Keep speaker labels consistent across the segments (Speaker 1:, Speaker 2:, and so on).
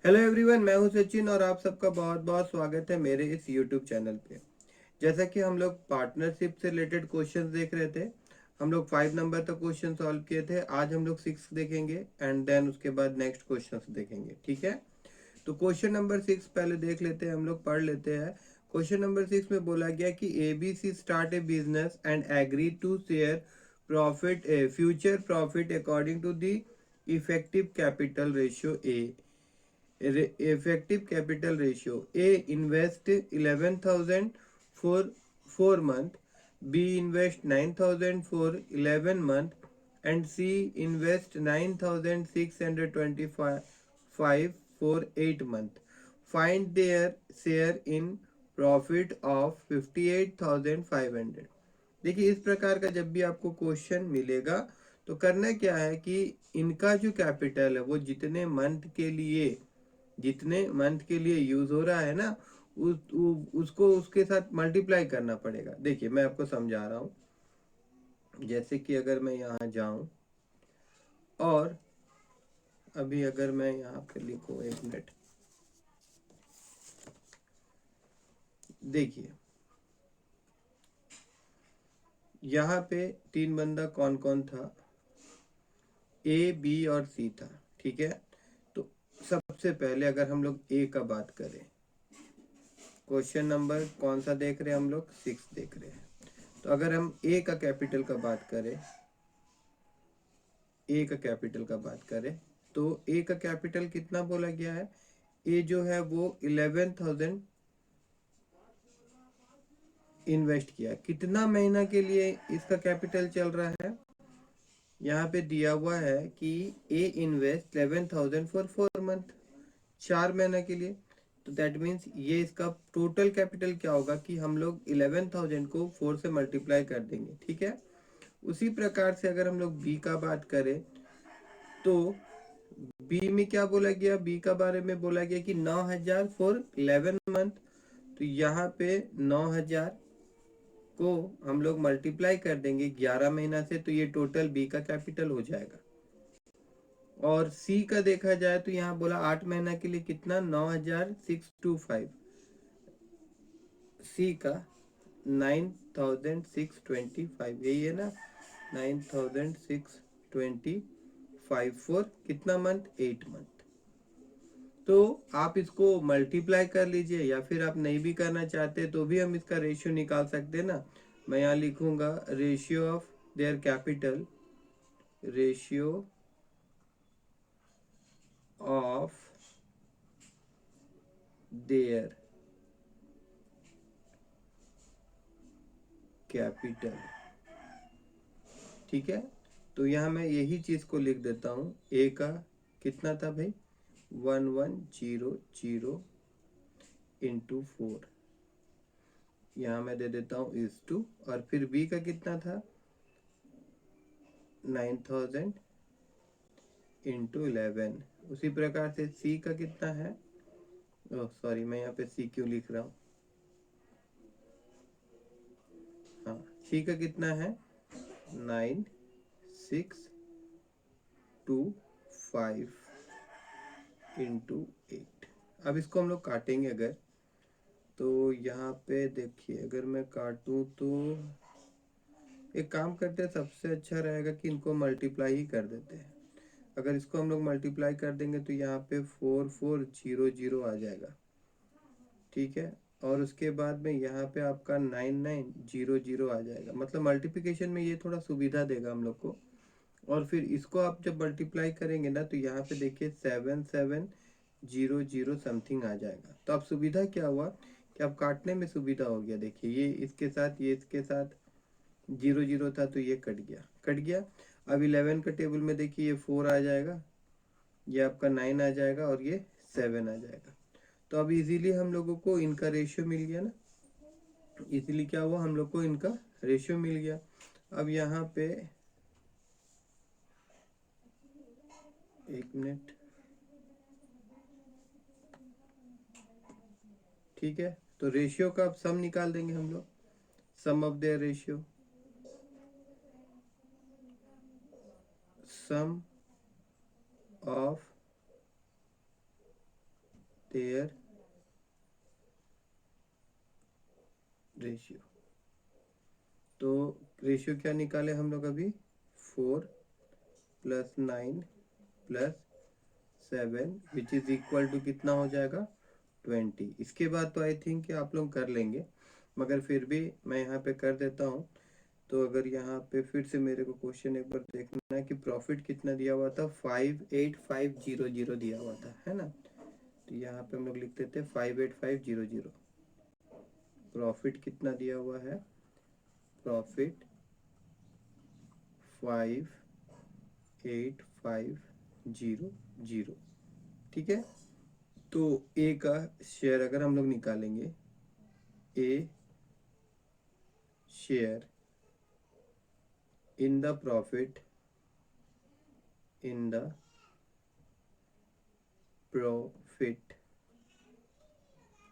Speaker 1: Hello everyone, मैं हूं सचिन और आप सबका बहुत बहुत स्वागत है मेरे इस यूट्यूब चैनल पे। जैसा कि हम लोग पार्टनरशिप से रिलेटेड क्वेश्चंस देख रहे थे, हम लोग 5 नंबर तक क्वेश्चन सॉल्व किए थे। आज हम लोग 6 देखेंगे एंड देन उसके बाद नेक्स्ट क्वेश्चंस देखेंगे, ठीक है। तो क्वेश्चन नंबर 6 पहले देख लेते हैं, हम लोग पढ़ लेते हैं। क्वेश्चन नंबर 6 में बोला गया कि ABC start a business and agree to share profit future profit according to the effective capital ratio ए। effective capital ratio: A invest 11,000 for 4 month, B invest 9,000 for 11 month, and C invest 9,625 for 8 month. Find their share in profit of 58,500। देखिए, इस प्रकार का जब भी आपको question मिलेगा तो करना क्या है कि इनका जो कैपिटल है वो जितने मंथ के लिए यूज हो रहा है ना, उसको उसके साथ मल्टीप्लाई करना पड़ेगा। देखिए, मैं आपको समझा रहा हूँ। जैसे कि अगर मैं यहाँ जाऊं और अभी अगर मैं यहाँ पे लिखूं, 1 मिनट। देखिए, यहाँ पे 3 बंदा कौन कौन था, ए बी और सी था, ठीक है। तो सबसे पहले अगर हम लोग ए का बात करें, क्वेश्चन नंबर कौन सा देख रहे हैं हम लोग, 6 देख रहे हैं। तो अगर हम ए का कैपिटल का बात करें, ए का कैपिटल का बात करें तो ए का कैपिटल कितना बोला गया है। ए जो है वो 11,000 इन्वेस्ट किया। कितना महीना के लिए इसका कैपिटल चल रहा है, यहाँ पे दिया हुआ है कि ए इन्वेस्ट 11,000 फॉर 4 मंथ, 4 महीना के लिए। तो दैट मीन्स ये इसका टोटल कैपिटल क्या होगा कि हम लोग 11,000 को 4 से मल्टीप्लाई कर देंगे, ठीक है। उसी प्रकार से अगर हम लोग बी का बात करें तो बी में क्या बोला गया, बी का बारे में बोला गया कि 9,000 फॉर 11 मंथ। तो यहाँ पे 9,000 को हम लोग मल्टीप्लाई कर देंगे 11 महीना से, तो ये टोटल बी का कैपिटल हो जाएगा। और सी का देखा जाए तो यहाँ बोला 8 महीना के लिए कितना, 9,625। सी का 9,625, यही है ना, 9,625 फॉर कितना मंथ, 8 मंथ। तो आप इसको मल्टीप्लाई कर लीजिए, या फिर आप नहीं भी करना चाहते तो भी हम इसका रेशियो निकाल सकते हैं ना। मैं यहाँ लिखूंगा ratio of their capital, ratio of their capital, ठीक है। तो यहाँ मैं यही चीज को लिख देता हूँ। ए का कितना था भाई, 1100 इंटू 4, यहाँ मैं दे देता हूँ इज टू। और फिर बी का कितना था, 9,000 इंटू 11। उसी प्रकार से सी का कितना है, ओह सॉरी, मैं यहाँ पे सी क्यों लिख रहा हूँ, हाँ, सी का कितना है, 9,625 इंटू 8। अब इसको हम लोग काटेंगे अगर, तो यहाँ पे देखिए, अगर मैं काटूँ तो एक काम करते हैं, सबसे अच्छा रहेगा कि इनको मल्टीप्लाई ही कर देते हैं। अगर इसको हम लोग मल्टीप्लाई कर देंगे तो यहाँ पे 4400 आ जाएगा, ठीक है। और उसके बाद में यहाँ पे आपका 9900 आ जाएगा। मतलब मल्टीप्लिकेशन में ये थोड़ा सुविधा देगा हम लोग को। और फिर इसको आप जब मल्टीप्लाई करेंगे ना तो यहाँ पे देखिए 7700 समथिंग आ जाएगा। तो अब सुविधा क्या हुआ कि अब काटने में सुविधा हो गया। देखिए, ये इसके साथ, ये इसके साथ 00 था तो ये कट गया। अब 11 का टेबल में देखिए, ये 4 आ जाएगा, ये आपका 9 आ जाएगा और ये 7 आ जाएगा। तो अब इजीली हम लोगों को इनका रेशियो मिल गया ना, इजीली क्या हुआ, हम लोग को इनका रेशियो मिल गया। अब यहाँ पे 1 मिनट, ठीक है। तो रेशियो का अब सम निकाल देंगे हम लोग, sum of their ratio, sum of share ratio. तो रेशियो क्या निकाले हम लोग अभी, 4 + 9 + 7 विच इज इक्वल टू कितना हो जाएगा, 20। इसके बाद तो आई थिंक कि आप लोग कर लेंगे, मगर फिर भी मैं यहाँ पे कर देता हूँ। तो अगर यहाँ पे फिर से मेरे को क्वेश्चन एक बार देखना है कि प्रॉफिट कितना दिया हुआ था, 58500 दिया हुआ था, है ना। तो यहाँ पे हम लोग लिख देते हैं 58500। प्रॉफिट कितना दिया हुआ है, प्रॉफिट 58500, ठीक है। तो ए का शेयर अगर हम लोग निकालेंगे, a share in the profit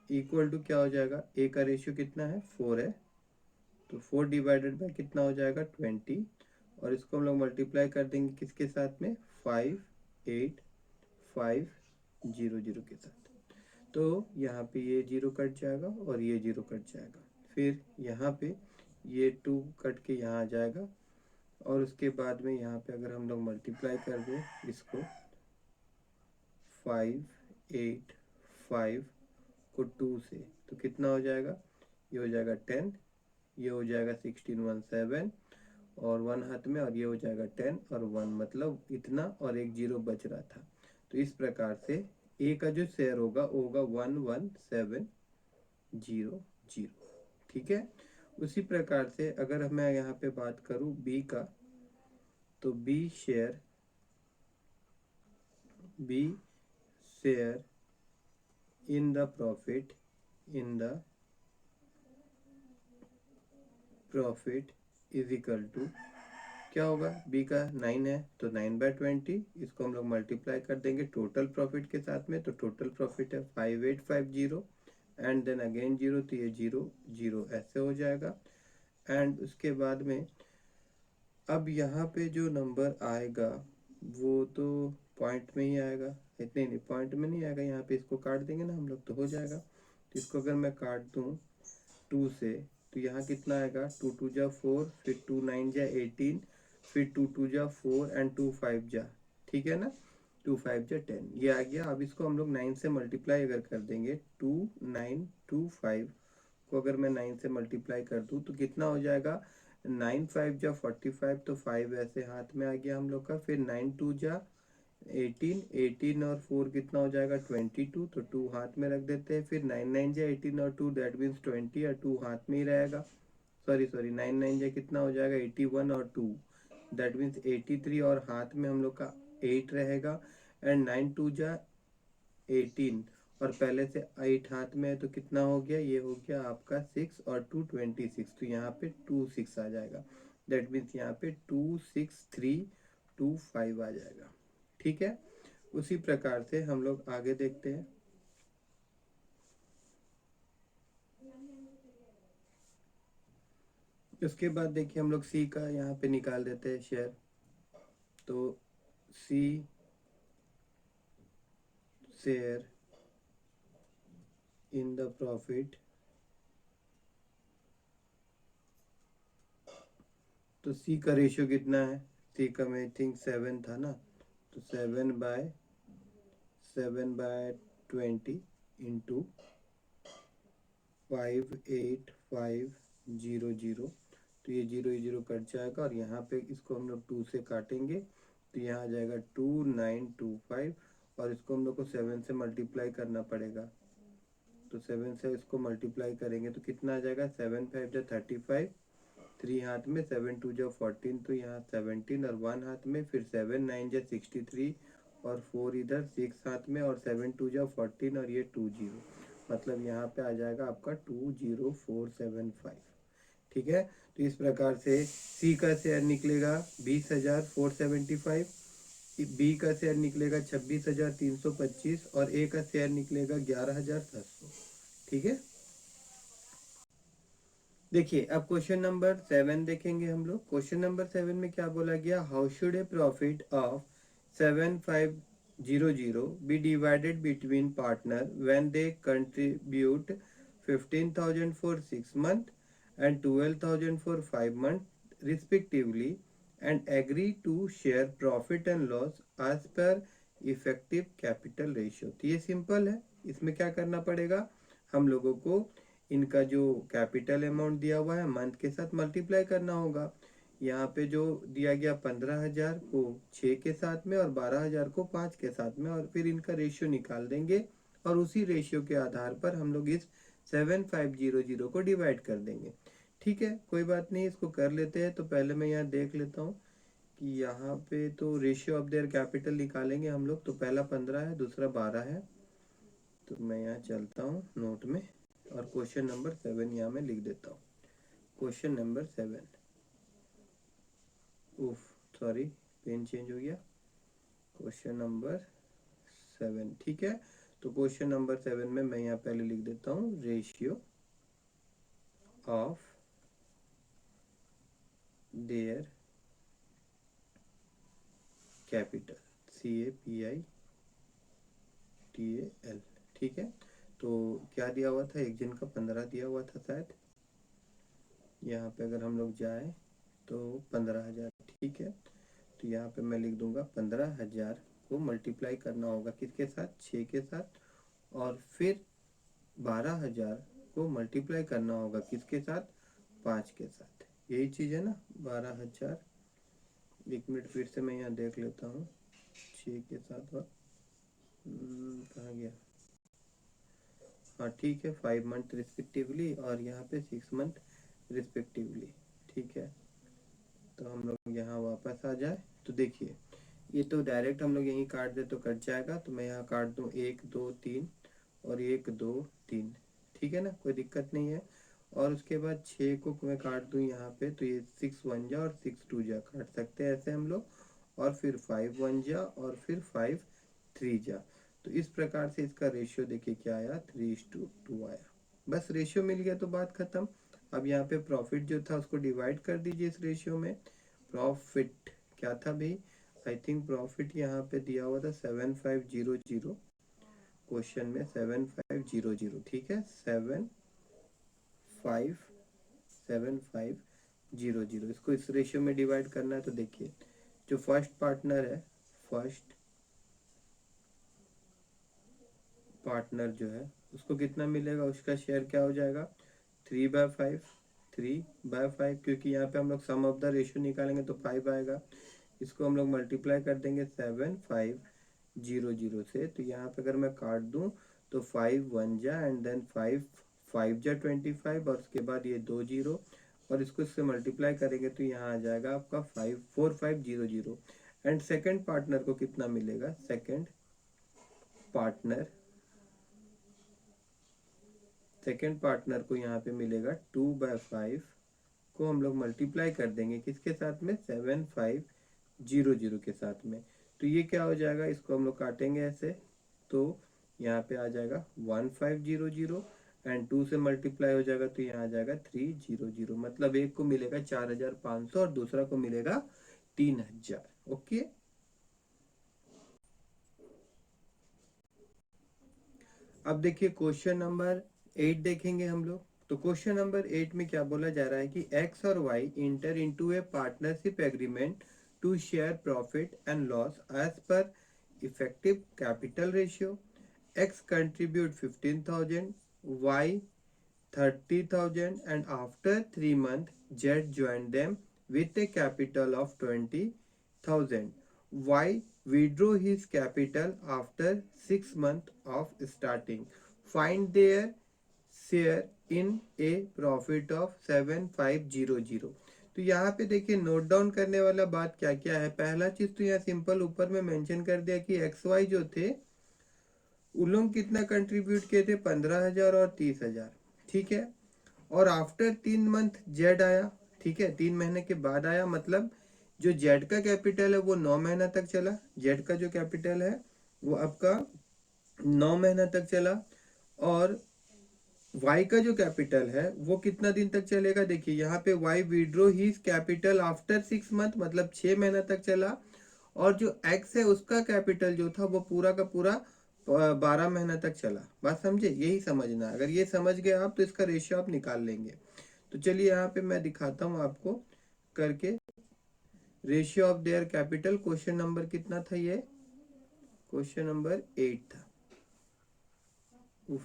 Speaker 1: equal to क्या हो जाएगा, ए का रेशियो कितना है, 4 है, तो 4 डिवाइडेड बाय कितना हो जाएगा, 20। और इसको हम लोग मल्टीप्लाई कर देंगे किसके साथ में, 58500 के साथ। तो यहाँ पे ये 0 कट जाएगा और ये 0 कट जाएगा, फिर यहाँ पे ये 2 कट के यहाँ आ जाएगा। और उसके बाद में यहाँ पे अगर हम लोग मल्टीप्लाई कर दें इसको 585 को 2 से, तो कितना हो जाएगा, ये हो जाएगा 10, ये हो जाएगा 16 1 7 और 1 हाथ में, और ये हो जाएगा 10 और 1, मतलब इतना, और एक 0 बच रहा था। तो इस प्रकार से ए का जो शेयर होगा वो होगा 11700, ठीक है। उसी प्रकार से अगर मैं यहाँ पे बात करूँ बी का, तो B share in the profit is equal to क्या होगा, बी का 9 है तो 9/20, इसको हम लोग मल्टीप्लाई कर देंगे टोटल प्रॉफिट के साथ में, तो टोटल प्रॉफिट है 5850 एंड देन अगेन 0, तो ये 0 0 ऐसे हो जाएगा। एंड उसके बाद में अब यहाँ पे जो नंबर आएगा वो तो पॉइंट में ही आएगा, इतने नहीं, पॉइंट में नहीं आएगा, यहाँ पे इसको काट देंगे ना हम लोग तो हो जाएगा। तो इसको अगर मैं काट दूँ 2 से, तो यहाँ कितना आएगा, 2 2 जा 4, फिर 2 9 जा 18, फिर 2 2 जा 4 एंड 2 5 जा, ठीक है ना, 2 5 जा 10, ये आ गया। अब इसको हम लोग 9 से मल्टीप्लाई अगर कर देंगे, 2 9 2 5 को अगर मैं 9 से मल्टीप्लाई कर दूँ तो कितना हो जाएगा, 9 5 जा 45, तो 5 ऐसे हाथ में आ गया हम लोग का, फिर 9 2 जा 18, 18 और 4 कितना हो जाएगा, 22, तो 2 हाथ में रख देते हैं, फिर 9 9 जा 18 और 2 दैट मीन्स 20, और 2 हाथ में ही रहेगा, सॉरी 9 9 जा कितना हो जाएगा, 81 और 2 दैट मीन्स 83, और हाथ में हम लोग का 8 रहेगा। एंड 9 2 जा 18 और पहले से 8 हाथ में है, तो कितना हो गया, ये हो गया आपका 6 और 2 26, तो यहाँ पे 2 6 आ जाएगा, दैट मीन्स यहाँ पे 2 6 3 2 5 आ जाएगा, ठीक है। उसी प्रकार से हम लोग आगे देखते हैं। उसके बाद देखिए हम लोग सी का यहाँ पे निकाल देते हैं शेयर। तो C share in the profit, तो सी का रेशियो कितना है, सी का मैं थिंक 7 था ना, तो 7/20 इंटू 58500, तो ये 0 0 कट जाएगा, और यहाँ पे इसको हम लोग 2 से काटेंगे, तो यहाँ आ जाएगा 2925, और इसको हम लोग को 7 से मल्टीप्लाई करना पड़ेगा, तो 7 से इसको मल्टीप्लाई करेंगे तो कितना आ जाएगा, 7 5 जा 35, 3 हाथ में, 7 2 जा 14, तो यहाँ 17 और 1 हाथ में, फिर 7 9 जा 63 और 4 इधर 6 हाथ में, और 7 2 जा 14 और ये 2 0, मतलब यहाँ पे आ जाएगा आपका 20475, ठीक है। तो इस प्रकार से सी का शेयर निकलेगा 20,475, बी का शेयर निकलेगा 26,325 और ए का शेयर निकलेगा 11,700, ठीक है। देखिए अब क्वेश्चन नंबर 7 देखेंगे हम लोग। क्वेश्चन नंबर 7 में क्या बोला गया, how should A profit of 0 0 be divided between partner when they contribute 15,000 for 6 months and 12,000 for 5 months respectively and agree to share profit and loss as per effective capital ratio. तो ये simple है, इसमें क्या करना पड़ेगा, हम लोगों को इनका जो कैपिटल अमाउंट दिया हुआ है मंथ के साथ मल्टीप्लाई करना होगा। यहाँ पे जो दिया गया 15,000 को 6 के साथ में और 12,000 को 5 के साथ में, और फिर इनका रेशियो निकाल देंगे और उसी रेशियो के आधार पर हम लोग इस 7500 को डिवाइड कर देंगे। ठीक है, कोई बात नहीं, इसको कर लेते हैं। तो पहले मैं यहाँ देख लेता हूँ कि यहाँ पे तो रेशियो ऑफ देयर कैपिटल निकालेंगे हम लोग। तो पहला 15 है, दूसरा 12 है। तो मैं यहाँ चलता हूँ नोट में और क्वेश्चन नंबर 7 यहाँ मैं लिख देता हूँ। क्वेश्चन नंबर 7, उफ सॉरी पेन चेंज हो गया। क्वेश्चन नंबर 7, ठीक है। तो क्वेश्चन नंबर 7 में मैं यहाँ पहले लिख देता हूँ ratio of their capital, CAPITAL, ठीक है। तो क्या दिया हुआ था, एक जन का 15 दिया हुआ था शायद। यहाँ पे अगर हम लोग जाए तो 15,000, ठीक है। तो यहाँ पे मैं लिख दूंगा 15,000 को मल्टीप्लाई करना होगा किसके साथ, 6 के साथ, और फिर 12,000 को मल्टीप्लाई करना होगा किसके साथ, 5 के साथ। यही चीज़ है ना, 12,000, एक मिनट फिर से मैं यहाँ देख लेता हूँ, 6 के साथ और कहाँ गया, हाँ ठीक है, 5 मंथ रिस्पेक्टिवली और यहाँ पे 6 मंथ रिस्पेक्टिवली, ठीक है। तो हम लोग यहाँ वापस आ जाए तो देखिए ये तो डायरेक्ट हम लोग यहीं काट दे तो कट जाएगा। तो मैं यहाँ काट दूँ 1 2 3 और 1 2 3, ठीक है ना, कोई दिक्कत नहीं है। और उसके बाद 6 को मैं काट दूँ यहाँ पे, तो ये 6 1 जा और 6 2 जा, काट सकते हैं ऐसे हम लोग। और फिर 5 1 जा और फिर 5 3 जा। तो इस प्रकार से इसका रेशियो देखिए क्या आया, 3:2 आया। बस रेशियो मिल गया तो बात खत्म। अब यहाँ पे प्रॉफिट जो था उसको डिवाइड कर दीजिए इस रेशियो में। प्रॉफिट क्या था भाई, आई थिंक प्रॉफिट यहाँ पे दिया हुआ था 7500, क्वेश्चन में 7500, ठीक है, 7500, इसको इस रेशियो में डिवाइड करना है। तो देखिए जो फर्स्ट पार्टनर है, फर्स्ट पार्टनर जो है उसको कितना मिलेगा, उसका शेयर क्या हो जाएगा, 3/5, 3/5, क्योंकि यहाँ पे हम लोग सम ऑफ द रेशियो निकालेंगे तो 5 आएगा। इसको हम लोग मल्टीप्लाई कर देंगे 7500 से। तो यहाँ पे अगर मैं काट दूँ तो 5 1 जा एंड देन 5 5 जा 25 और उसके बाद ये 2 0 और इसको इससे मल्टीप्लाई करेंगे तो यहाँ आ जाएगा आपका 4500। एंड सेकंड पार्टनर को कितना मिलेगा, सेकंड पार्टनर को यहाँ पे मिलेगा 2/5 को हम लोग मल्टीप्लाई कर देंगे किसके साथ में, 7500 के साथ में। तो ये क्या हो जाएगा, इसको हम लोग काटेंगे ऐसे, तो यहाँ पे आ जाएगा 1500 एंड 2 से मल्टीप्लाई हो जाएगा तो यहाँ आ जाएगा 300। मतलब एक को मिलेगा 4,500 और दूसरा को मिलेगा 3,000। ओके, अब देखिए क्वेश्चन नंबर 8 देखेंगे हम लोग। तो क्वेश्चन नंबर 8 में क्या बोला जा रहा है कि एक्स और Y inter into a partnership agreement to share profit and loss as per effective capital ratio. X contribute 15,000, Y 30,000 and after 3 months Z joined them with a capital of 20,000. Y withdrew his capital after 6 months of starting. Find their share in a profit of 7500। तो यहाँ पे देखिए note down करने वाला बात क्या क्या है। पहला चीज तो यहाँ सिंपल ऊपर में मेंशन कर दिया कि एक्स वाई जो थे उन लोग कितना कंट्रीब्यूट किए थे, 15,000 और 30,000, ठीक है। और आफ्टर 3 मंथ जेड आया, ठीक है, 3 महीने के बाद आया। मतलब जो जेड का कैपिटल है वो 9 महीना तक चला। जेड का जो कैपिटल है वो आपका 9 महीना तक चला। और वाई का जो कैपिटल है वो कितना दिन तक चलेगा, देखिए यहाँ पे Y withdraw his capital after 6 month, मतलब 6 महीना तक चला। और जो एक्स है उसका कैपिटल जो था वो पूरा का पूरा 12 महीना तक चला। बात समझे, यही समझना। अगर ये समझ गए आप तो इसका रेशियो आप निकाल लेंगे। तो चलिए यहाँ पे मैं दिखाता हूँ आपको करके। Ratio of their capital, question number कितना था ये? क्वेश्चन नंबर 8 था। उफ,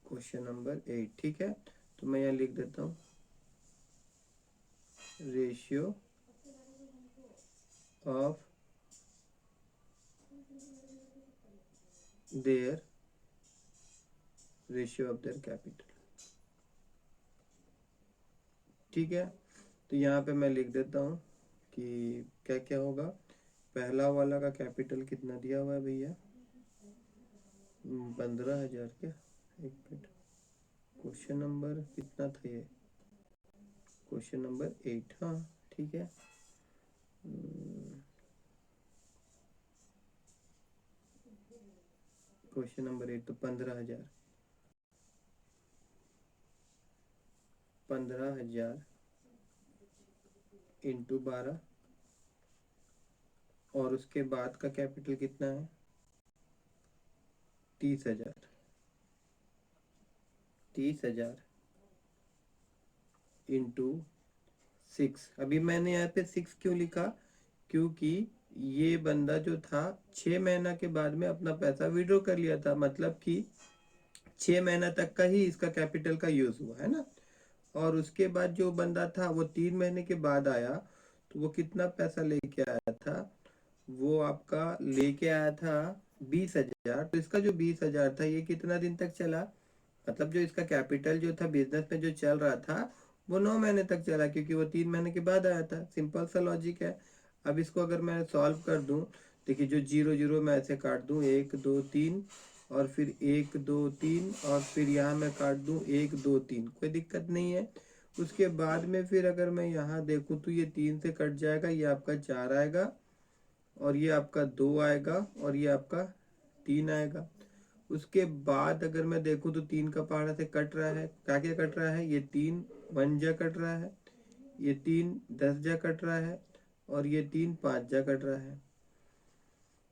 Speaker 1: क्वेश्चन नंबर 8, ठीक है। तो मैं यहाँ लिख देता हूँ ratio of their ratio of their capital, ठीक है। तो यहाँ पे मैं लिख देता हूँ कि क्या क्या होगा। पहला वाला का कैपिटल कितना दिया हुआ है भैया? 15,000। क्या, एक मिनट, क्वेश्चन नंबर कितना था ये? क्वेश्चन नंबर 8, हाँ ठीक है। क्वेश्चन नंबर 8 तो 15,000, 15,000 इंटू 12, और उसके बाद का कैपिटल कितना है? 30,000। 30,000 इंटू 6। अभी मैंने यहाँ पे 6 क्यों लिखा? क्योंकि ये बंदा जो था 6 महीना के बाद में अपना पैसा विड्रॉ कर लिया था, मतलब कि 6 महीना तक का ही इसका कैपिटल का यूज हुआ है ना। और उसके बाद जो बंदा था वो 3 महीने के बाद आया, तो वो कितना पैसा लेके आया था? वो आपका लेके आया था 20,000। तो इसका जो 20,000 था ये कितना दिन तक चला? मतलब जो इसका कैपिटल जो था बिजनेस में जो चल रहा था वो 9 महीने तक चला, क्योंकि वो 3 महीने के बाद आया था। सिंपल सा लॉजिक है। अब इसको अगर मैं सॉल्व कर दूं, देखिए जो जीरो जीरो मैं ऐसे काट दूं, 1 2 3, और फिर 1 2 3, और फिर यहाँ मैं काट दूं 1 2 3, कोई दिक्कत नहीं है। उसके बाद में फिर अगर मैं यहाँ देखूं तो ये 3 से कट जाएगा, ये आपका 4 आएगा, और ये आपका 2 आएगा, और ये आपका 3 आएगा। उसके बाद अगर मैं देखूं तो 3 का पहाड़ा से कट रहा है, क्या क्या कट रहा है? ये 3 1 जा कट रहा है, ये 3 10 जा कट रहा है, और ये 3 5 जा कट रहा है।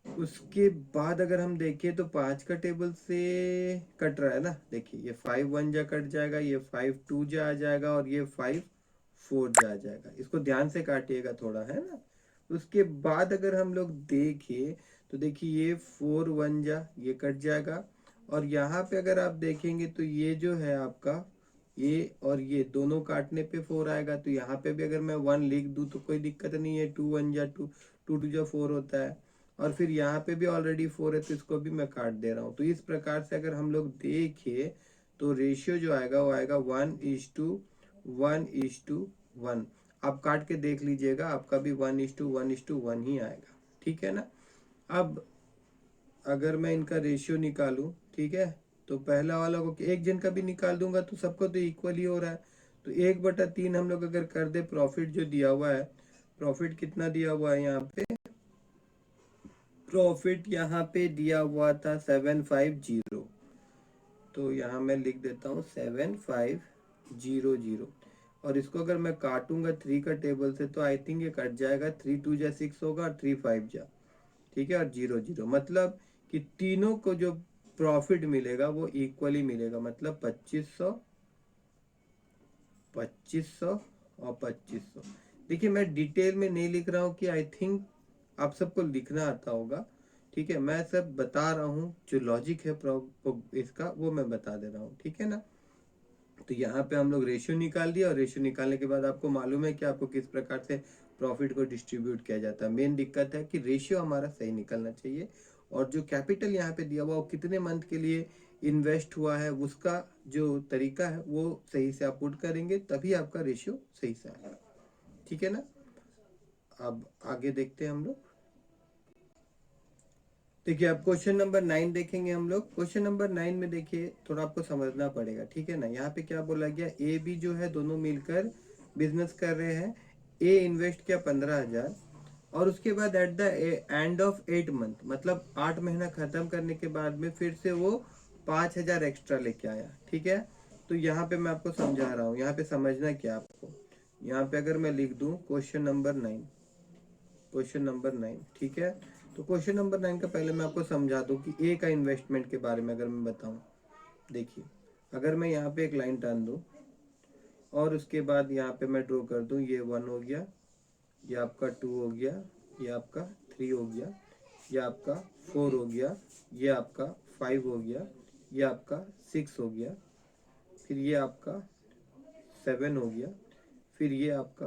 Speaker 1: उसके बाद अगर हम देखें तो 5 का टेबल से कट रहा है ना। देखिए ये 5 1 जा कट जाएगा, ये 5 2 जा आ जाएगा, और ये 5 4 जा आ जाएगा। इसको ध्यान से काटिएगा थोड़ा, है ना। उसके बाद अगर हम लोग देखें तो देखिए ये 4 1 जा ये कट जाएगा, और यहाँ पे अगर आप देखेंगे तो ये जो है आपका ये और ये दोनों काटने पे 4 आएगा। तो यहाँ पे भी अगर मैं 1 लिख दूं तो कोई दिक्कत नहीं है, 2 1 जा 2, 2 2 जा 4 होता है। और फिर यहाँ पे भी ऑलरेडी 4 है तो इसको भी मैं काट दे रहा हूँ। तो इस प्रकार से अगर हम लोग देखें तो रेशियो जो आएगा वो आएगा 1:1:1। आप काट के देख लीजिएगा, आपका भी 1:1:1 ही आएगा, ठीक है ना। अब अगर मैं इनका रेशियो निकालूं, ठीक है, तो पहला वाला को एक जन का भी निकाल दूंगा तो सबको तो इक्वल ही हो रहा है। तो 1/3 हम लोग अगर कर दे, प्रॉफिट जो दिया हुआ है, प्रॉफिट कितना दिया हुआ है यहाँ पे? प्रॉफिट यहाँ पे दिया हुआ था 750। तो यहाँ मैं लिख देता हूँ 7500। और इसको अगर मैं काटूंगा 3 का टेबल से तो आई थिंक ये कट जाएगा, 3 2 जा 6 होगा, और 3 5 जा, ठीक है, और 0 0। मतलब कि तीनों को जो प्रॉफिट मिलेगा वो इक्वली मिलेगा, मतलब 2500, 2500 और 2500। देखिए मैं डिटेल में नहीं लिख रहा हूँ कि आई थिंक आप सबको लिखना आता होगा, ठीक है। मैं सब बता रहा हूँ, जो लॉजिक है इसका वो मैं बता दे रहा हूँ, ठीक है ना। तो यहाँ पे हम लोग रेशियो निकाल दिया, और रेशियो निकालने के बाद आपको मालूम है कि आपको किस प्रकार से प्रॉफिट को डिस्ट्रीब्यूट किया जाता है। मेन दिक्कत है कि रेशियो हमारा सही निकलना चाहिए, और जो कैपिटल यहाँ पे दिया हुआ वो कितने मंथ के लिए इन्वेस्ट हुआ है उसका जो तरीका है वो सही से आप पुट करेंगे, तभी आपका रेशियो सही से आएगा, ठीक है ना। अब आगे देखते हैं हम लोग। देखिए अब क्वेश्चन नंबर 9 देखेंगे हम लोग। क्वेश्चन नंबर 9 में देखिए थोड़ा आपको समझना पड़ेगा, ठीक है ना। यहाँ पे क्या बोला गया, ए बी जो है दोनों मिलकर बिजनेस कर रहे हैं। ए इन्वेस्ट किया 15,000, और उसके बाद eight the end of 8 month, मतलब 8 महीना खत्म करने के बाद में फिर से वो 5,000 एक्स्ट्रा लेके आया, ठीक है। तो यहाँ पे मैं आपको समझा रहा हूँ, यहाँ पे समझना क्या आपको। यहाँ पे अगर मैं लिख दूं क्वेश्चन नंबर 9, क्वेश्चन नंबर 9, ठीक है। तो क्वेश्चन नंबर 9 का पहले मैं आपको समझा दूं कि ए का इन्वेस्टमेंट के बारे में अगर मैं बताऊं। देखिए, अगर मैं यहाँ पे एक लाइन टान दूं और उसके बाद यहाँ पे मैं ड्रॉ कर दूं, ये 1 हो गया, ये आपका 2 हो गया, ये आपका 3 हो गया, ये आपका 4 हो गया, ये आपका 5 हो गया, ये आपका 6 हो गया, फिर ये आपका 7 हो गया, फिर ये आपका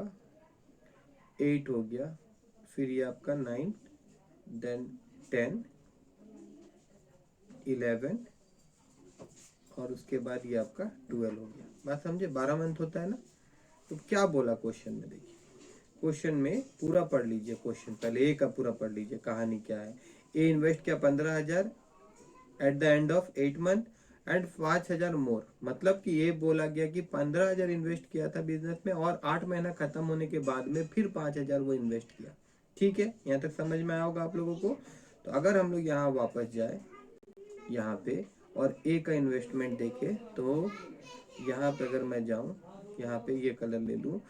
Speaker 1: 8 हो गया, फिर ये आपका 9, देन 10, 11 और उसके बाद ये आपका 12 हो गया। बात समझे, 12 मंथ होता है ना। तो क्या बोला क्वेश्चन में, देखिए क्वेश्चन में पूरा पढ़ लीजिए। क्वेश्चन पहले ए का पूरा पढ़ लीजिए, कहानी क्या है। ए इन्वेस्ट किया 15,000 eight the end of 8 month and 5,000 मोर। मतलब कि ये बोला गया कि 15,000 इन्वेस्ट किया था बिजनेस में और 8 महीना खत्म होने के बाद में फिर 5,000 वो इन्वेस्ट किया। ठीक है, यहाँ तक समझ में आया होगा आप लोगों को। तो अगर हम लोग यहाँ वापस जाए यहाँ पे और ए का इन्वेस्टमेंट देखे, तो यहाँ पे अगर मैं जाऊँ, यहाँ पे ये कलर ले लूँ,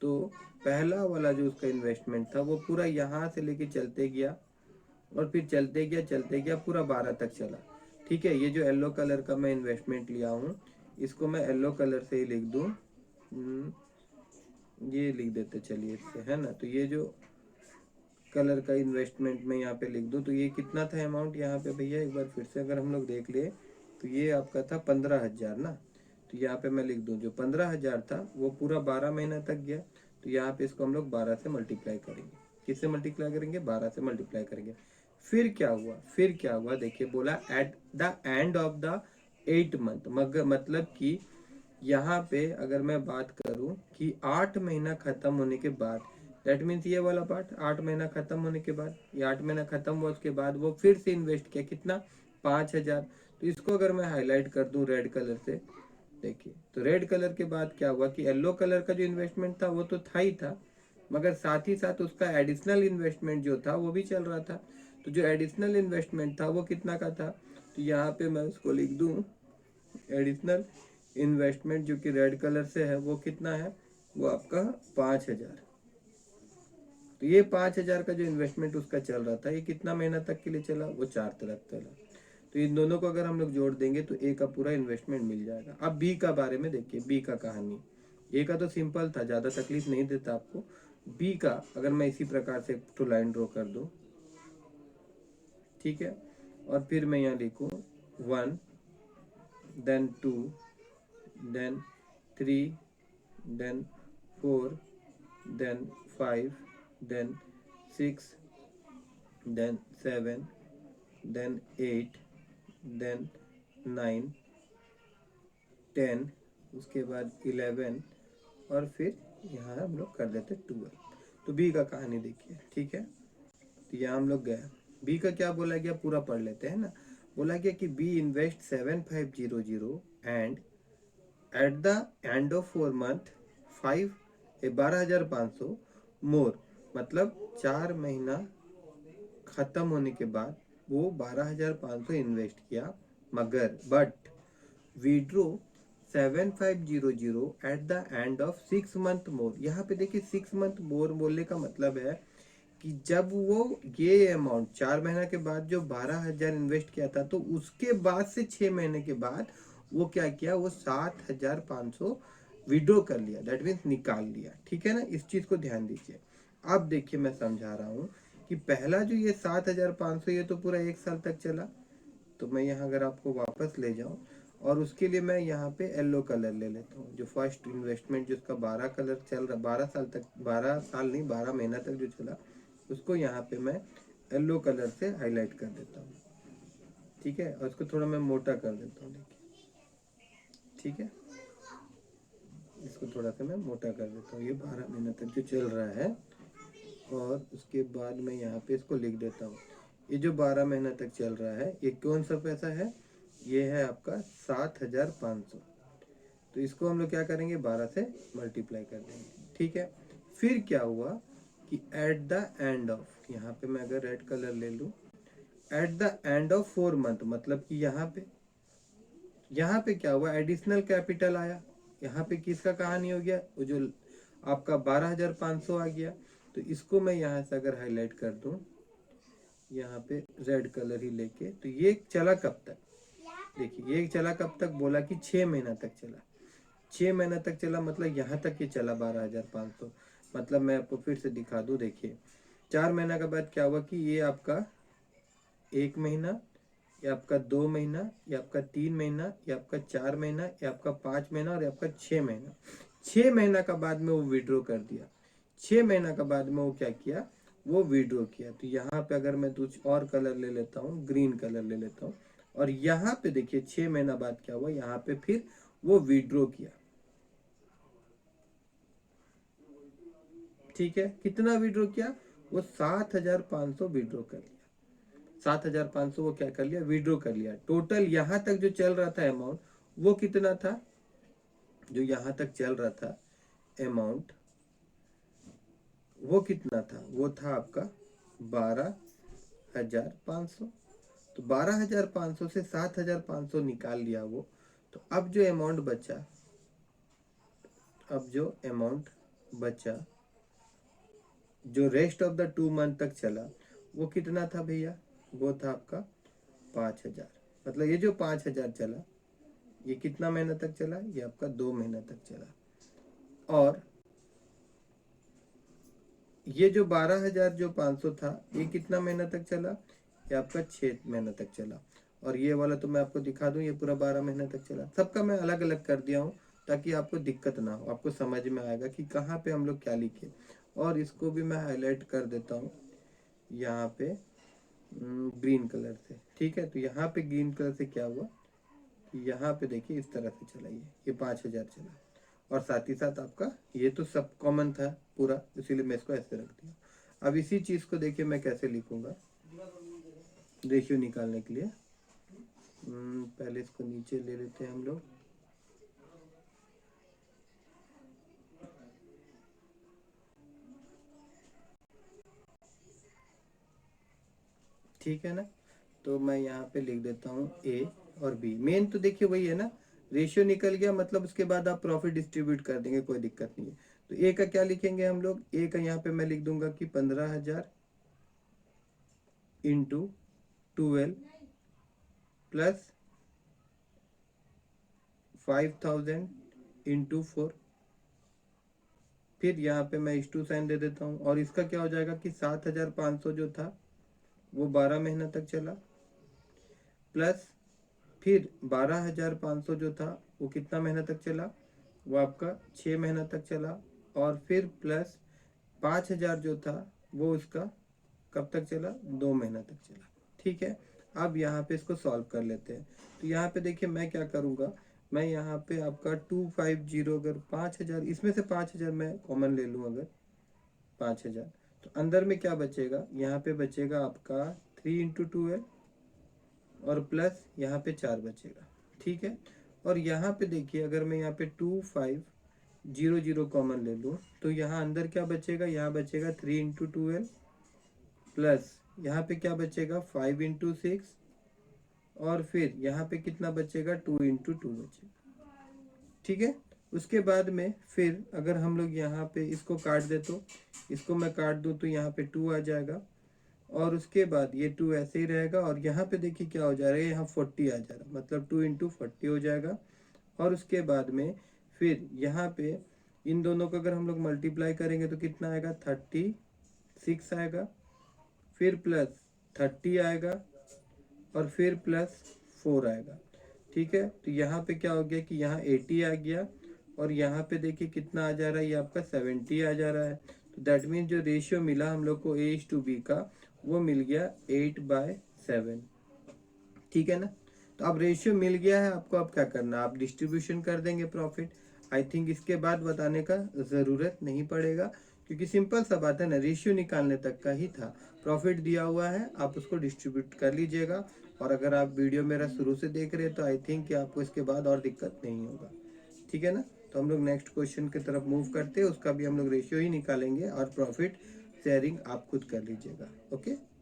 Speaker 1: तो पहला वाला जो उसका इन्वेस्टमेंट था वो पूरा यहाँ से लेके चलते गया और फिर चलते गया पूरा 12 तक चला। ठीक है, ये जो येलो कलर का मैं इन्वेस्टमेंट लिया हूँ, इसको मैं येलो कलर से ही लिख दूँ, ये लिख देते चलिए इससे, है ना। तो ये जो कलर का इन्वेस्टमेंट में यहाँ पे लिख दूँ, तो ये कितना था अमाउंट यहाँ पे भैया, एक बार फिर से अगर हम लोग देख ले, तो ये आपका था 15,000 ना। तो यहाँ पे मैं लिख दूँ, जो 15,000 था वो पूरा 12 महीना तक गया। तो यहाँ पे इसको हम लोग 12 से मल्टीप्लाई करेंगे। किससे मल्टीप्लाई करेंगे, 12 से मल्टीप्लाई करेंगे। फिर क्या हुआ, देखिए बोला eight the end of the 8 month, मतलब कि यहाँ पे अगर मैं बात करूँ कि 8 महीना खत्म होने के बाद, दैट मीन्स ये वाला पार्ट 8 महीना खत्म होने के बाद, ये 8 महीना खत्म हुआ उसके बाद वो फिर से इन्वेस्ट किया, कितना, 5,000। तो इसको अगर मैं हाईलाइट कर दूं रेड कलर से, देखिए तो रेड कलर के बाद क्या हुआ कि येलो कलर का जो इन्वेस्टमेंट था वो तो था ही था, मगर साथ ही साथ उसका एडिशनल इन्वेस्टमेंट जो था वो भी चल रहा था। तो जो एडिशनल इन्वेस्टमेंट था वो कितना का था, तो यहाँ पे मैं उसको लिख दूँ, एडिशनल इन्वेस्टमेंट जो कि रेड कलर से है वो कितना है, वो आपका 5,000। तो ये 5,000 का जो इन्वेस्टमेंट उसका चल रहा था, ये कितना महीना तक के लिए चला, वो 4 तक चला। तो इन दोनों को अगर हम लोग जोड़ देंगे तो ए का पूरा इन्वेस्टमेंट मिल जाएगा। अब बी का बारे में देखिए, बी का कहानी, ए का तो सिंपल था, ज़्यादा तकलीफ नहीं देता आपको। बी का अगर मैं इसी प्रकार से एक लाइन ड्रॉ कर दूँ, ठीक है, और फिर मैं यहाँ लिखूँ 1, then 2, then 3, then 4, then 5, then 6, then 7, then 8, then 9, 10, उसके बाद 11 और फिर यहाँ हम लोग कर देते 12। तो बी का कहानी देखिए, ठीक है। तो यहाँ हम लोग गए, बी का क्या बोला गया पूरा पढ़ लेते हैं ना। बोला गया कि B invest 7,500 and at the end of 4 month 12,500 more. मतलब 4 महीना खत्म होने के बाद वो 12,500 इन्वेस्ट किया, मगर but withdraw 7,500 eight the end of 6 month मोर। यहाँ पे देखिए 6 मंथ मोर बोलने का मतलब है कि जब वो ये अमाउंट 4 महीना के बाद जो 12,000 इन्वेस्ट किया था, तो उसके बाद से 6 महीने के बाद वो क्या किया, वो 7,500 विड्रॉ कर लिया, दैट मीन्स निकाल लिया। ठीक है ना, इस चीज को ध्यान दीजिए। अब देखिए मैं समझा रहा हूँ कि पहला जो ये 7,500 ये तो पूरा 1 साल तक चला। तो मैं यहाँ अगर आपको वापस ले जाऊँ और उसके लिए मैं यहाँ पे येलो कलर ले लेता हूँ, जो फर्स्ट इन्वेस्टमेंट जिसका 12 कलर चल रहा, 12 साल तक, 12 साल नहीं 12 महीना तक जो चला, उसको यहाँ पे मैं येलो कलर से हाईलाइट कर देता हूँ। ठीक है, और उसको थोड़ा मैं मोटा कर देता हूँ, देखिए, ठीक है, इसको थोड़ा सा मैं मोटा कर देता हूँ। ये 12 महीना तक जो चल रहा है, और उसके बाद मैं यहाँ पे इसको लिख देता हूँ, ये जो 12 महीना तक चल रहा है, ये कौन सा पैसा है, ये है आपका 7,500। तो इसको हम लोग क्या करेंगे, 12 से मल्टीप्लाई कर देंगे। ठीक है, फिर क्या हुआ कि एट द एंड ऑफ, यहाँ पे मैं अगर रेड कलर ले लूँ, eight the end of 4 month, मतलब कि यहाँ पे क्या हुआ, एडिशनल कैपिटल आया। यहाँ पे किसका कहानी हो गया, वो जो आपका 12,500 आ गया। तो इसको मैं यहाँ से अगर हाईलाइट कर दूं यहाँ पे रेड कलर ही लेके, तो ये चला कब तक, देखिए ये चला कब तक, बोला कि 6 महीना तक चला। 6 महीना तक चला मतलब यहाँ तक ये चला 12,500। मतलब मैं आपको फिर से दिखा दूं, देखिए 4 महीना के बाद क्या हुआ कि ये आपका 1 महीना, ये आपका 2 महीना, ये आपका 3 महीना, ये आपका 4 महीना, ये आपका 5 महीना और ये आपका 6 महीना। 6 महीना का बाद में वो विड्रॉ कर दिया। 6 महीना का बाद में वो क्या किया, वो विड्रॉ किया। तो यहाँ पे अगर मैं कुछ और कलर ले लेता हूँ, ग्रीन कलर ले लेता हूँ, और यहाँ पे देखिए 6 महीना बाद क्या हुआ, यहाँ पे फिर वो विड्रॉ किया। ठीक है, कितना विड्रॉ किया, वो 7,500 विड्रॉ कर लिया। 7,500 वो क्या कर लिया, विड्रॉ कर लिया। टोटल यहाँ तक जो चल रहा था अमाउंट, वो कितना था, जो यहाँ तक चल रहा था अमाउंट, वो कितना था, वो था आपका 12,500। तो 12,500 से 7,500 निकाल लिया वो। तो अब जो अमाउंट बचा, अब जो अमाउंट बचा जो रेस्ट ऑफ द 2 मंथ तक चला, वो कितना था भैया, वो था आपका 5,000। मतलब ये जो 5,000 चला, ये कितना महीना तक चला, ये आपका 2 महीना तक चला। और ये जो 12,500 था, ये कितना महीना तक चला, ये आपका 6 महीना तक चला। और ये वाला तो मैं आपको दिखा दूं, ये पूरा 12 महीना तक चला। सबका मैं अलग अलग कर दिया हूँ ताकि आपको दिक्कत ना हो, आपको समझ में आएगा कि कहाँ पे हम लोग क्या लिखे। और इसको भी मैं हाईलाइट कर देता हूँ यहाँ पे ग्रीन कलर से। ठीक है, तो यहाँ पे ग्रीन कलर से क्या हुआ कि यहाँ पे देखिए इस तरह से चला, ये 5,000 चला। और साथ ही साथ आपका ये तो सब कॉमन था पूरा, इसीलिए मैं इसको ऐसे रख दिया। अब इसी चीज को देखिए मैं कैसे लिखूंगा रेशियो निकालने के लिए। पहले इसको नीचे ले लेते हैं हम लोग। ठीक है ना, तो मैं यहाँ पे लिख देता हूँ ए और बी। मेन तो देखिए वही है ना, रेशियो निकल गया मतलब उसके बाद आप प्रॉफिट डिस्ट्रीब्यूट कर देंगे, कोई दिक्कत नहीं है। तो ए का क्या लिखेंगे हम लोग, ए का यहाँ पे मैं लिख दूंगा कि 15,000 इंटू 12 प्लस 5,000 इंटू 4। फिर यहाँ पे मैं इस टू साइन दे देता हूँ। और इसका क्या हो जाएगा कि 7,500 जो था वो 12 महीना तक चला, प्लस फिर 12,500 जो था वो कितना महीना तक चला, वो आपका 6 महीना तक चला। और फिर प्लस 5,000 जो था वो उसका कब तक चला, 2 महीना तक चला। ठीक है, अब यहाँ पे इसको सॉल्व कर लेते हैं। तो यहाँ पे देखिए मैं क्या करूँगा, मैं यहाँ पे आपका 250, अगर 5,000, इसमें से 5,000 मैं कॉमन ले लूँ, अगर 5,000, तो अंदर में क्या बचेगा, यहाँ पे बचेगा आपका 3 × 12 और प्लस यहाँ पे 4 बचेगा। ठीक है, और यहाँ पे देखिए अगर मैं यहाँ पे 2,500 कॉमन ले लूँ, तो यहाँ अंदर क्या बचेगा, यहाँ बचेगा 3 × 12 प्लस यहाँ पे क्या बचेगा 5 × 6, और फिर यहाँ पे कितना बचेगा 2 × 2 बचेगा। ठीक है, उसके बाद में फिर अगर हम लोग यहाँ पे इसको काट दे, तो इसको मैं काट दूँ तो यहाँ पे 2 आ जाएगा। और उसके बाद ये 2 ऐसे ही रहेगा। और यहाँ पे देखिए क्या हो जा रहा है, यहाँ 40 आ जा रहा है, मतलब 2 × 40 हो जाएगा। और उसके बाद में फिर यहाँ पे इन दोनों को अगर हम लोग मल्टीप्लाई करेंगे तो कितना आएगा, 36 आएगा, फिर प्लस 30 आएगा, और फिर प्लस 4 आएगा। ठीक है, तो यहाँ पे क्या हो गया कि यहाँ 80 आ गया, और यहाँ पे देखिए कितना आ जा रहा है, ये आपका 70 आ जा रहा है। तो दैट मीन्स जो रेशियो मिला हम लोग को A:B का, वो मिल गया 8/7। ठीक है ना, तो अब रेशियो मिल गया है आपको, अब क्या करना, आप डिस्ट्रीब्यूशन कर देंगे प्रॉफिट। आई थिंक इसके बाद बताने का ज़रूरत नहीं पड़ेगा, क्योंकि सिंपल सा बात है ना, रेशियो निकालने तक का ही था। प्रॉफिट दिया हुआ है, आप उसको डिस्ट्रीब्यूट कर लीजिएगा। और अगर आप वीडियो मेरा शुरू से देख रहे हैं तो आई थिंक कि आपको इसके बाद और दिक्कत नहीं होगा। ठीक है ना, तो हम लोग नेक्स्ट क्वेश्चन की तरफ मूव करते हैं, उसका भी हम लोग रेशियो ही निकालेंगे, और प्रॉफिट शेयरिंग आप खुद कर लीजिएगा। ओके।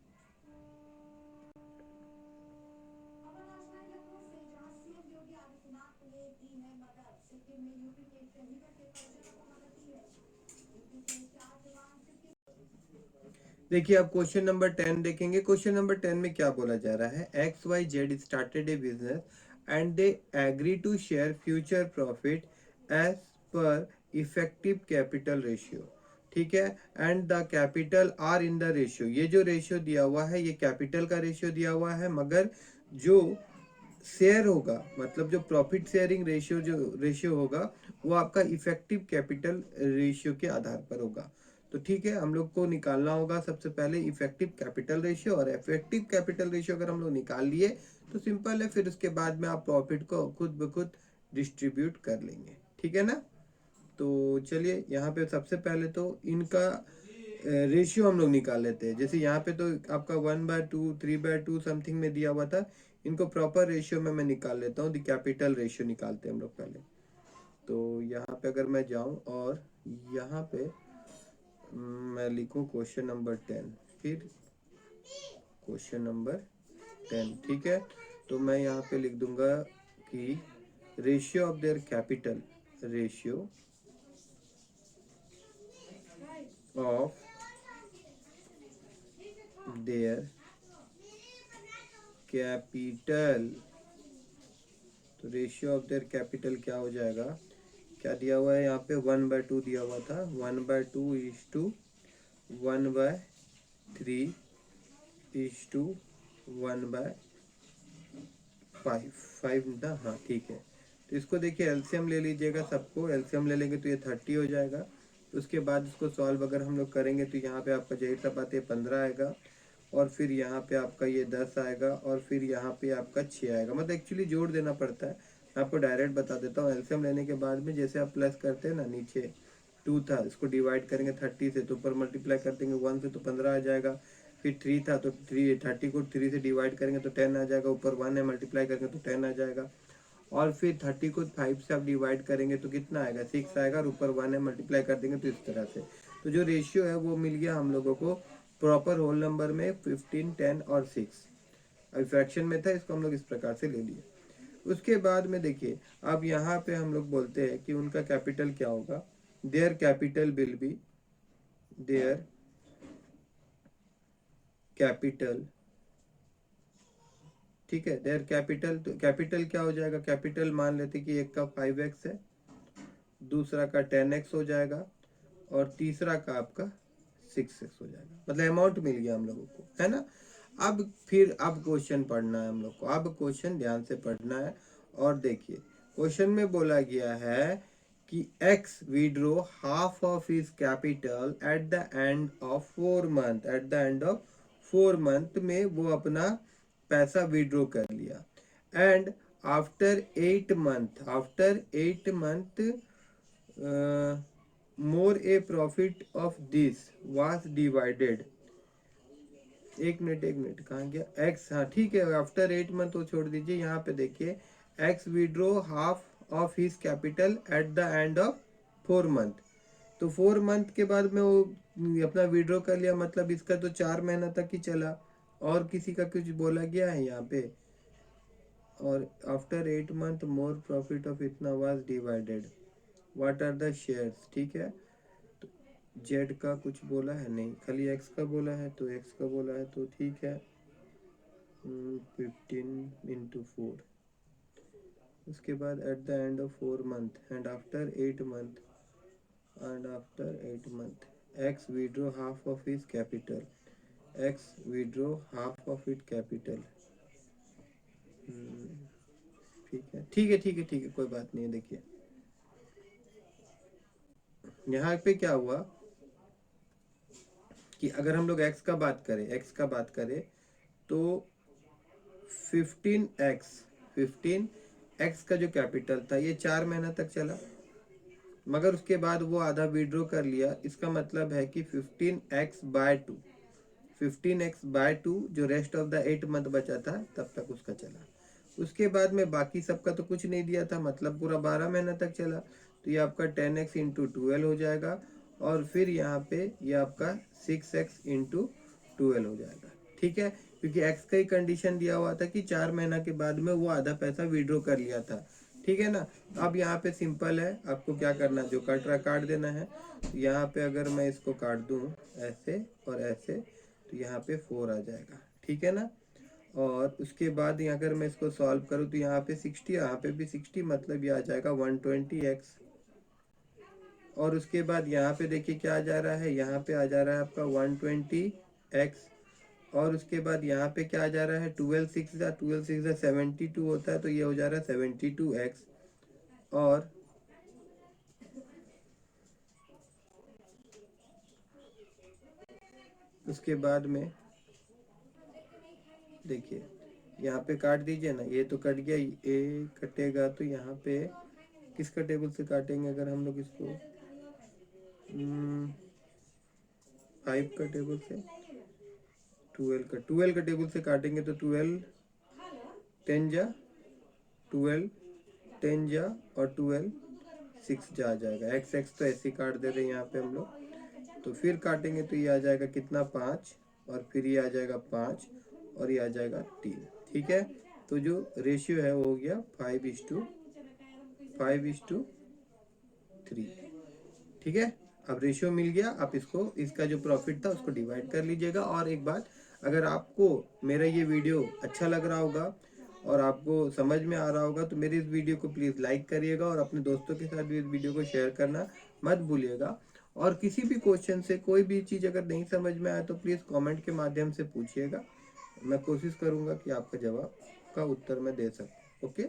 Speaker 1: देखिए आप क्वेश्चन नंबर 10 देखेंगे। क्वेश्चन नंबर 10 में क्या बोला जा रहा है, X Y Z started a business and they agree to share future profit as per effective capital ratio. ठीक है, and the capital are in the ratio. ये जो रेशियो दिया हुआ है ये कैपिटल का रेशियो दिया हुआ है, मगर जो शेयर होगा मतलब जो प्रॉफिट शेयरिंग रेशियो जो रेशियो होगा वो आपका इफेक्टिव कैपिटल रेशियो के आधार पर होगा। तो ठीक है, हम लोग को निकालना होगा सबसे पहले इफेक्टिव कैपिटल रेशियो, और इफेक्टिव कैपिटल रेशियो अगर हम लोग निकाल लिए तो सिंपल है, फिर उसके बाद में आप प्रॉफिट को खुद ब खुद डिस्ट्रीब्यूट कर लेंगे। ठीक है ना। तो चलिए यहाँ पे सबसे पहले तो इनका रेशियो हम लोग निकाल लेते हैं। जैसे यहाँ पे तो आपका 1/2 3/2 समथिंग में दिया हुआ था, इनको प्रॉपर रेशियो में मैं निकाल लेता हूँ। दी कैपिटल रेशियो निकालते हैं हम लोग पहले। तो यहाँ पे अगर मैं जाऊँ और यहाँ पे मैं लिखूँ क्वेश्चन नंबर 10, फिर क्वेश्चन नंबर 10। ठीक है, तो मैं यहाँ पे लिख दूंगा कि ratio of their capital, ratio of their capital. तो रेशियो ऑफ देयर कैपिटल क्या हो जाएगा, क्या दिया हुआ है यहाँ पे 1/2 दिया हुआ था, 1/2 इज टू 1/3 इज टू 1/5 ना। हाँ ठीक है, तो इसको देखिए एलसीएम ले लीजिएगा, सबको एलसीएम ले लेंगे तो ये 30 हो जाएगा। उसके बाद इसको सॉल्व अगर हम लोग करेंगे तो यहाँ पे आपका जाहिर सा बात है 15 आएगा, और फिर यहाँ पे आपका ये 10 आएगा, और फिर यहाँ पे आपका 6 आएगा। मतलब एक्चुअली जोड़ देना पड़ता है, मैं आपको डायरेक्ट बता देता हूँ। एलसीएम लेने के बाद में जैसे आप प्लस करते हैं ना, नीचे 2 था, इसको डिवाइड करेंगे 30 से तो ऊपर मल्टीप्लाई कर देंगे 1 से तो 15 आ जाएगा। फिर 3 था तो 30 को 3 से डिवाइड करेंगे तो 10 आ जाएगा, ऊपर 1 है मल्टीप्लाई करेंगे तो 10 आ जाएगा। और फिर 30 को 5 से आप डिवाइड करेंगे तो कितना आएगा, 6 आएगा, और ऊपर 1 है मल्टीप्लाई कर देंगे तो इस तरह से। तो जो रेशियो है वो मिल गया हम लोगों को प्रॉपर होल नंबर में 15, 10 और 6। अभी फ्रैक्शन में था, इसको हम लोग इस प्रकार से ले लिए। उसके बाद में देखिए अब यहाँ पे हम लोग बोलते हैं कि उनका कैपिटल क्या होगा, their capital will be, their capital. ठीक है, देयर कैपिटल, तो कैपिटल क्या हो जाएगा, कैपिटल मान लेते कि एक का 5x है, दूसरा का 10x हो जाएगा, और तीसरा का आपका 6x हो जाएगा। मतलब अमाउंट मिल गया हम लोगों को, है ना। अब फिर अब क्वेश्चन पढ़ना है हम लोग को, अब क्वेश्चन ध्यान से पढ़ना है। और देखिए क्वेश्चन में बोला गया है कि x withdraw half of his capital eight the end of 4 month. Eight the end of 4 month में वो अपना पैसा विड्रॉ कर लिया, and after 8 month, after 8 month more A profit of this was divided. एक मिनट कहाँ गया एक्स, हाँ ठीक है, आफ्टर 8 मंथ वो छोड़ दीजिए। यहाँ पे देखिए x withdraw half of his capital eight the end of 4 month. तो 4 मंथ के बाद में वो अपना विड्रॉ कर लिया, मतलब इसका तो 4 महीना तक ही चला, और किसी का कुछ बोला गया है यहाँ पे। और after 8 month more profit of इतना was divided, what are the shares. ठीक है, तो जेड का कुछ बोला है नहीं, खाली एक्स का बोला है, तो एक्स का बोला है तो ठीक है। 15 × 4, उसके बाद eight the end of 4 month and after 8 month, and after 8 month x withdraw half of his capital, x withdraw half of it capital. ठीक है ठीक है ठीक है ठीक है, कोई बात नहीं है। देखिए यहाँ पे क्या हुआ कि अगर हम लोग x का बात करें, x का बात करें तो 15x, 15x का जो कैपिटल था ये 4 महीना तक चला, मगर उसके बाद वो आधा विड्रॉ कर लिया। इसका मतलब है कि 15x/2, 15x/2 जो रेस्ट ऑफ द 8 मंथ बचा था तब तक उसका चला। उसके बाद में बाकी सबका तो कुछ नहीं दिया था, मतलब पूरा 12 महीना तक चला। तो ये आपका 10x इंटू 12 हो जाएगा, और फिर यहाँ पे ये आपका 6x इंटू 12 हो जाएगा। ठीक है, क्योंकि x का ही कंडीशन दिया हुआ था कि 4 महीना के बाद में वो आधा पैसा विड्रॉ कर लिया था। ठीक है ना। अब यहाँ पे सिंपल है, आपको क्या करना है, जो कट रहा काट देना है। यहाँ पे अगर मैं इसको काट दूँ ऐसे और ऐसे, तो यहाँ पे 4 आ जाएगा, ठीक है ना। और उसके बाद यहाँ अगर मैं इसको सॉल्व करूँ तो यहाँ पे 60, यहाँ पे भी 60, मतलब ये आ जाएगा 120x। और उसके बाद यहाँ पे देखिए क्या आ जा रहा है, यहाँ पे आ जा रहा है आपका 120x। और उसके बाद यहाँ पे क्या आ जा रहा है, 12 6 72 होता है, तो ये हो जा रहा है 72x। और उसके बाद में देखिए यहाँ पे काट दीजिए ना, ये तो कट गया, ये कटेगा तो यहाँ पे किसका टेबल से काटेंगे अगर हम लोग इसको 5 का टेबल से, 12 का टेबल से काटेंगे तो 12 10 जा 12 10 जा और 12 6 जा आ जाएगा। एक्स एक्स तो ऐसे ही काट दे रहे हैं यहाँ पे हम लोग। तो फिर काटेंगे तो ये आ जाएगा कितना, 5, और फिर ये आ जाएगा 5, और ये आ जाएगा 3, ठीक है। तो जो रेशियो है वो हो गया 5:3, ठीक है। अब रेशियो मिल गया, आप इसको, इसका जो प्रॉफिट था उसको डिवाइड कर लीजिएगा। और एक बात, अगर आपको मेरा ये वीडियो अच्छा लग रहा होगा और आपको समझ में आ रहा होगा तो मेरी इस वीडियो को प्लीज़ लाइक करिएगा, और अपने दोस्तों के साथ भी इस वीडियो को शेयर करना मत भूलिएगा। और किसी भी क्वेश्चन से कोई भी चीज़ अगर नहीं समझ में आए तो प्लीज़ कमेंट के माध्यम से पूछिएगा, मैं कोशिश करूँगा कि आपका जवाब का उत्तर मैं दे सकूँ। ओके।